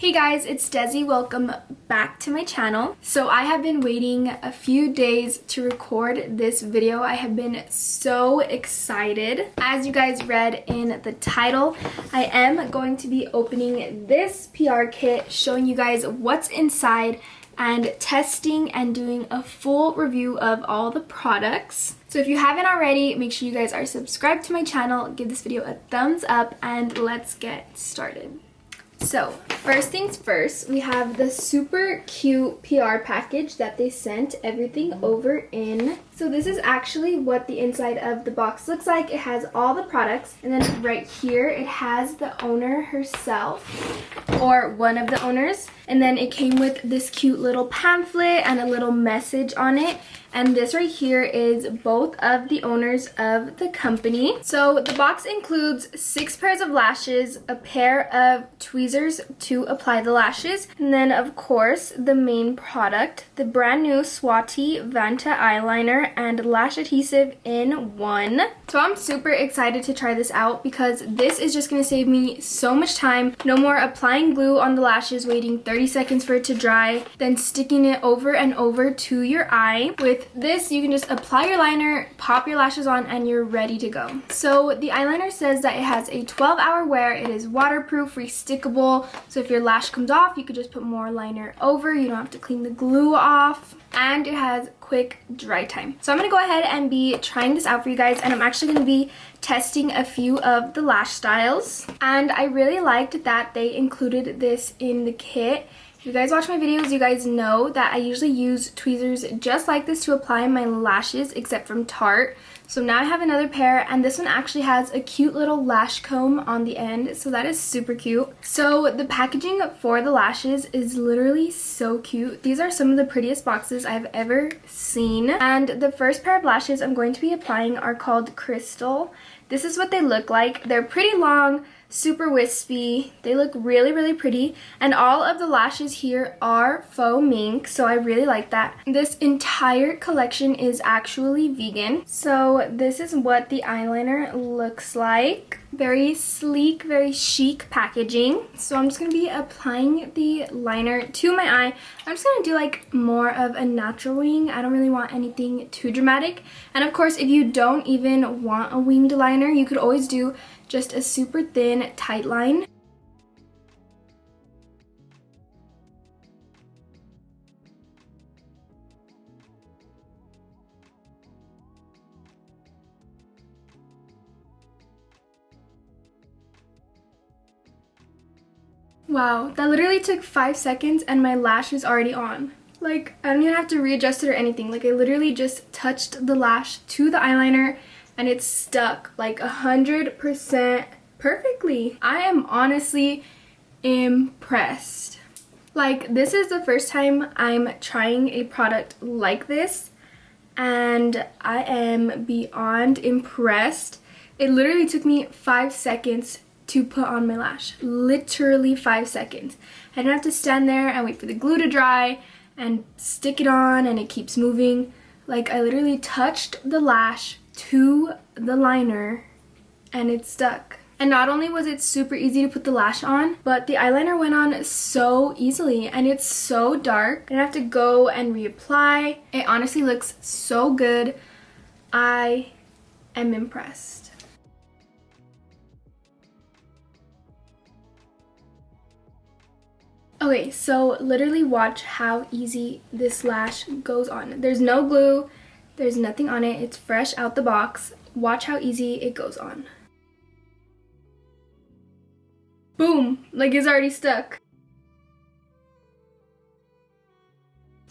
Hey guys, it's Desi. Welcome back to my channel. So I have been waiting a few days to record this video. I have been so excited. As you guys read in the title, I am going to be opening this PR kit, showing you guys what's inside and testing and doing a full review of all the products. So if you haven't already, make sure you guys are subscribed to my channel, give this video a thumbs up, and let's get started. So, first things first, we have the super cute PR package that they sent everything over in. So this is actually what the inside of the box looks like. It has all the products, and then right here it has the owner herself, or one of the owners. And then it came with this cute little pamphlet and a little message on it. And this right here is both of the owners of the company. So the box includes 6 pairs of lashes, a pair of tweezers to apply the lashes, and then of course the main product, the brand new SWATI VANTA eyeliner and lash adhesive in one. So I'm super excited to try this out because this is just going to save me so much time. No more applying glue on the lashes, waiting 30 seconds for it to dry, then sticking it over and over to your eye. With this, you can just apply your liner, pop your lashes on, and you're ready to go. So the eyeliner says that it has a 12-hour wear. It is waterproof, re-stickable, so if your lash comes off, you could just put more liner over. You don't have to clean the glue off. And it has quick dry time. So I'm going to go ahead and be trying this out for you guys, and I'm actually going to be testing a few of the lash styles. And I really liked that they included this in the kit. If you guys watch my videos, you guys know that I usually use tweezers just like this to apply my lashes, except from Tarte. So now I have another pair, and this one actually has a cute little lash comb on the end, so that is super cute. So the packaging for the lashes is literally so cute. These are some of the prettiest boxes I've ever seen. And the first pair of lashes I'm going to be applying are called Crystal. This is what they look like. They're pretty long, super wispy. They look really, really pretty. And all of the lashes here are faux mink, so I really like that. This entire collection is actually vegan. So this is what the eyeliner looks like. Very sleek, very chic packaging. So I'm just going to be applying the liner to my eye. I'm just going to do like more of a natural wing. I don't really want anything too dramatic. And of course, if you don't even want a winged liner, you could always do just a super thin, tight line. Wow, that literally took 5 seconds and my lash is already on. Like, I don't even have to readjust it or anything. Like, I literally just touched the lash to the eyeliner and it's stuck like 100% perfectly. I am honestly impressed. Like, this is the first time I'm trying a product like this, and I am beyond impressed. It literally took me 5 seconds to put on my lash. Literally 5 seconds. I didn't have to stand there and wait for the glue to dry and stick it on and it keeps moving. Like, I literally touched the lash to the liner and it stuck. And not only was it super easy to put the lash on, but the eyeliner went on so easily, and it's so dark. I didn't have to go and reapply. It honestly looks so good. I am impressed. Okay, so literally watch how easy this lash goes on. There's no glue, there's nothing on it, it's fresh out the box. Watch how easy it goes on. Boom, like it's already stuck.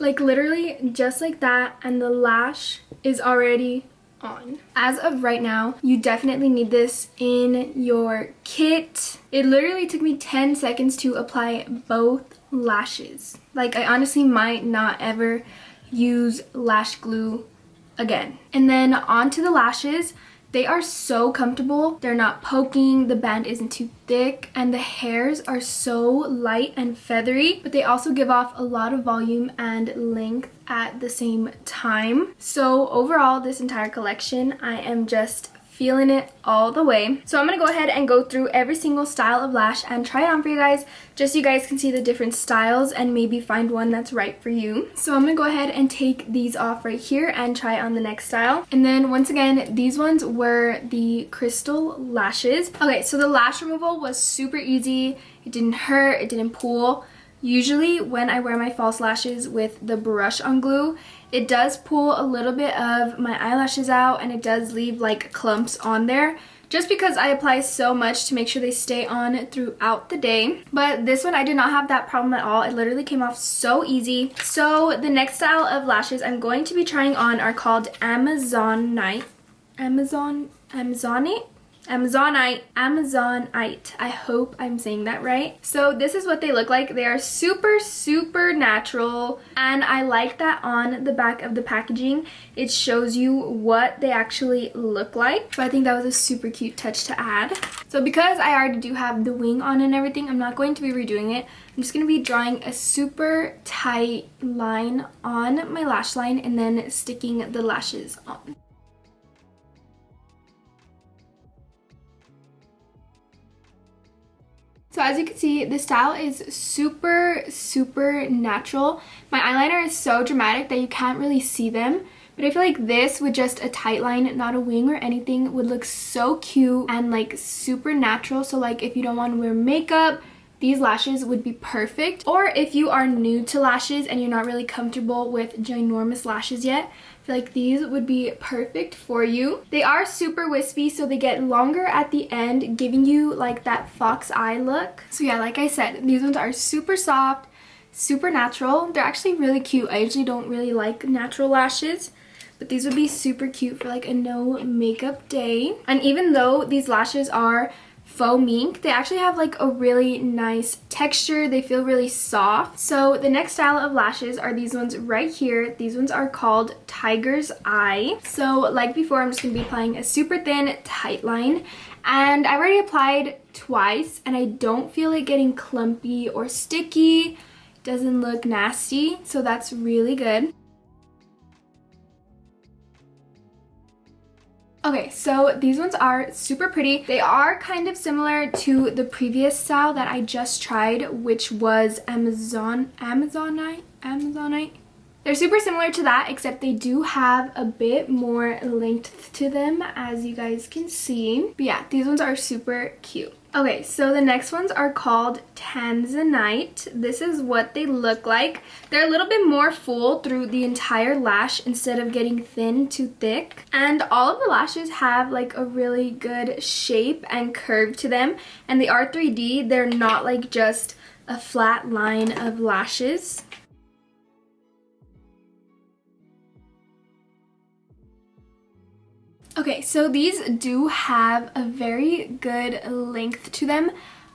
Like literally just like that, and the lash is already on. As of right now, you definitely need this in your kit. It literally took me 10 seconds to apply both lashes. Like, I honestly might not ever use lash glue again. And then onto the lashes. They are so comfortable. They're not poking, the band isn't too thick, and the hairs are so light and feathery, but they also give off a lot of volume and length at the same time. So overall, this entire collection, I am just feeling it all the way. So I'm gonna go ahead and go through every single style of lash and try it on for you guys, just so you guys can see the different styles and maybe find one that's right for you. So I'm gonna go ahead and take these off right here and try on the next style. And then once again, these ones were the crystal lashes. Okay, so the lash removal was super easy. It didn't hurt, it didn't pull. Usually when I wear my false lashes with the brush on glue, it does pull a little bit of my eyelashes out and it does leave like clumps on there, just because I apply so much to make sure they stay on throughout the day. But this one I did not have that problem at all. It literally came off so easy. So the next style of lashes I'm going to be trying on are called Amazonite. Amazonite. I hope I'm saying that right. So this is what they look like. They are super, super natural, and I like that on the back of the packaging it shows you what they actually look like. So I think that was a super cute touch to add. So because I already do have the wing on and everything, I'm not going to be redoing it. I'm just going to be drawing a super tight line on my lash line and then sticking the lashes on. So as you can see, the style is super, super natural. My eyeliner is so dramatic that you can't really see them. But I feel like this with just a tight line, not a wing or anything, would look so cute and like super natural. So like if you don't want to wear makeup, these lashes would be perfect. Or if you are new to lashes and you're not really comfortable with ginormous lashes yet, I feel like these would be perfect for you. They are super wispy, so they get longer at the end, giving you like that fox eye look. So yeah, like I said, these ones are super soft, super natural. They're actually really cute. I usually don't really like natural lashes, but these would be super cute for like a no makeup day. And even though these lashes are faux mink, they actually have like a really nice texture. They feel really soft. So the next style of lashes are these ones right here. These ones are called Tiger's Eye. So like before, I'm just gonna be applying a super thin tight line, and I already applied twice and I don't feel it getting clumpy or sticky. Doesn't look nasty, so that's really good. Okay, so these ones are super pretty. They are kind of similar to the previous style that I just tried, which was Amazonite. They're super similar to that, except they do have a bit more length to them, as you guys can see. But yeah, these ones are super cute. Okay, so the next ones are called Tanzanite. This is what they look like. They're a little bit more full through the entire lash instead of getting thin to thick. And all of the lashes have like a really good shape and curve to them. And they are 3D. They're not like just a flat line of lashes. Okay, so these do have a very good length to them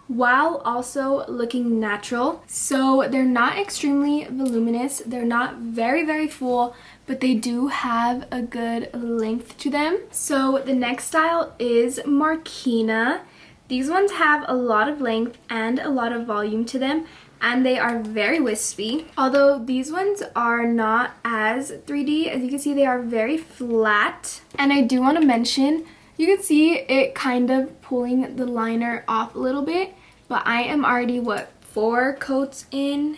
while also looking natural. So they're not extremely voluminous, they're not very, very full, but they do have a good length to them. So the next style is Marquina. These ones have a lot of length and a lot of volume to them, and they are very wispy. Although these ones are not as 3D. As you can see, they are very flat. And I do want to mention, you can see it kind of pulling the liner off a little bit, but I am already, what, 4 coats in,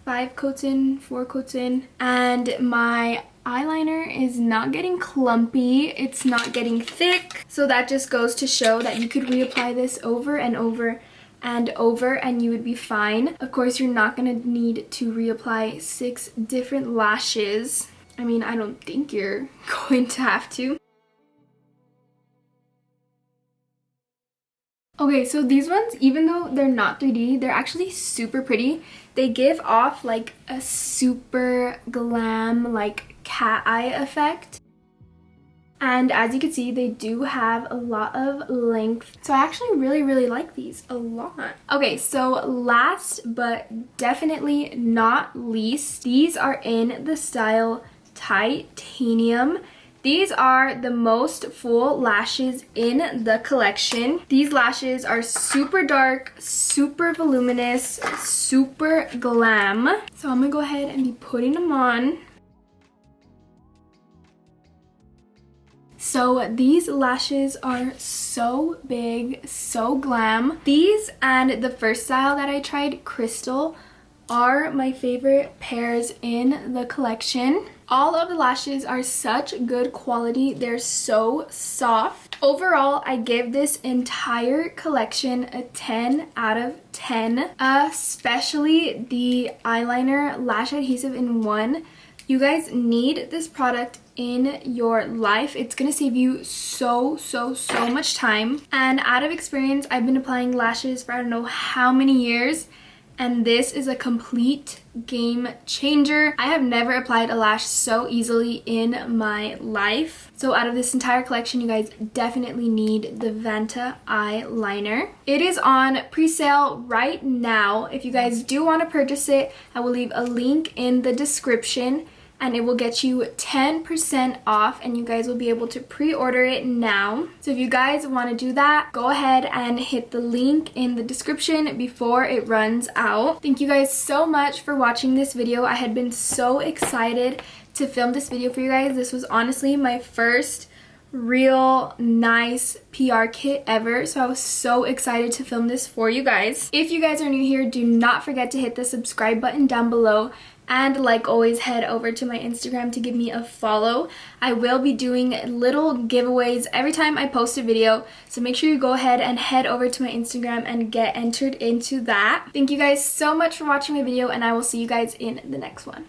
5 coats in, 4 coats in, and my eyeliner is not getting clumpy, it's not getting thick. So that just goes to show that you could reapply this over and over and over and you would be fine. Of course, you're not going to need to reapply 6 different lashes. I mean, I don't think you're going to have to. Okay, so these ones, even though they're not 3D, they're actually super pretty. They give off like a super glam, like cat eye effect. And as you can see, they do have a lot of length. So I actually really, really like these a lot. Okay, so last but definitely not least, these are in the style Titanium. These are the most full lashes in the collection. These lashes are super dark, super voluminous, super glam. So I'm gonna go ahead and be putting them on. So these lashes are so big, so glam. These and the first style that I tried, Crystal, are my favorite pairs in the collection. All of the lashes are such good quality. They're so soft. Overall, I give this entire collection a 10 out of 10, especially the eyeliner lash adhesive in one. You guys need this product in your life. It's gonna save you so much time. And out of experience, I've been applying lashes for I don't know how many years, and this is a complete game changer. I have never applied a lash so easily in my life. So out of this entire collection, you guys definitely need the VANTA eyeliner. It is on pre-sale right now. If you guys do want to purchase it, I will leave a link in the description, and it will get you 10% off, and you guys will be able to pre-order it now. So if you guys want to do that, go ahead and hit the link in the description before it runs out. Thank you guys so much for watching this video. I had been so excited to film this video for you guys. This was honestly my first real nice PR kit ever, so I was so excited to film this for you guys. If you guys are new here, do not forget to hit the subscribe button down below, and like always, head over to my Instagram to give me a follow. I will be doing little giveaways every time I post a video, so make sure you go ahead and head over to my Instagram and get entered into that. Thank you guys so much for watching my video, and I will see you guys in the next one.